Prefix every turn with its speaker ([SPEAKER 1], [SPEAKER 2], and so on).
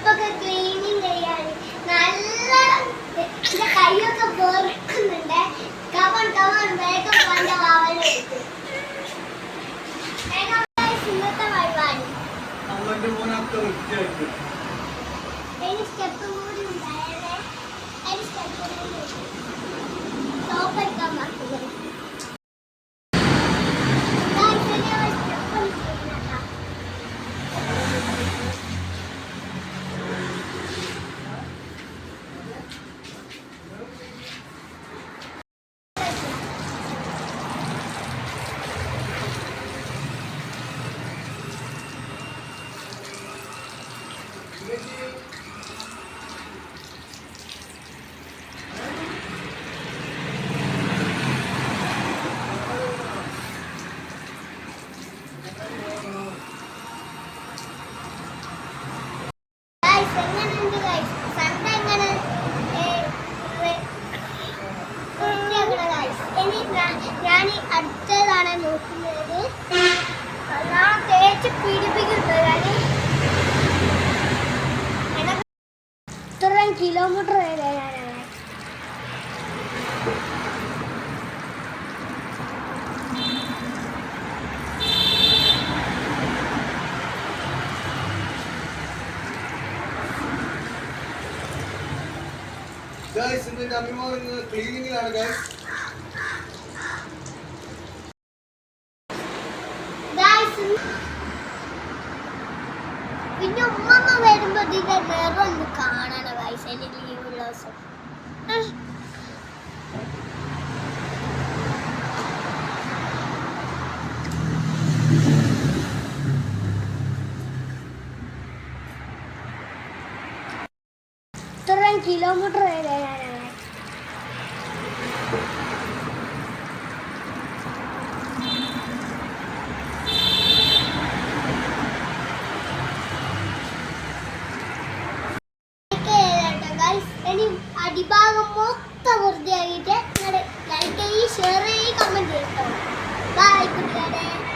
[SPEAKER 1] സ്റ്റെപ്പൊക്കെ cleaning ചെയ്യാൻ നല്ല എൻ്റെ കൈയൊക്കെ വെറുക്കുന്നുണ്ട്. കവൺ കവൺ വേഗം എൻ്റെ വാവനെ എടുത്ത് ഇന്നത്തെ പരിപാടി അതിന് സ്റ്റെപ്പ് കൂടി ഉണ്ടായേ. അതിന് സ്റ്റെപ്പ് കൂടി സോപ്പെടുക്കാൻ മറക്കുന്നത്. ഞാൻ അടുത്തതാണ് നോക്കുന്നത്. നല്ലോണം തേച്ച് പിടിപ്പിക്കുന്നത്. ഇത്രയും കിലോമീറ്റർ വരെ ഞാനാണ്.
[SPEAKER 2] ഗൈസ് ഇന്ന് അഭിമാനം ക്ലീനിങ്ങിലാണ് ഗൈസ്.
[SPEAKER 1] പിന്നെ ഉമ്മ വരുമ്പോ ഇതിന്റെ നിറം ഒന്ന് കാണാനോ ഗൈസ്. എന്റെ ലീവുള്ള ദിവസം ഇത്രയും കിലോമീറ്റർ വരെ ഞാനാണ്. ഇനി അടിഭാഗം മൊത്തം വൃത്തിയാക്കിയിട്ട് നിങ്ങളുടെ ലൈക്ക് ചെയ്യ്, ഷെയർ ചെയ്യ്, കമന്റ് ചെയ്യട്ടോ. ബൈ കൂട്ടുകാരെ.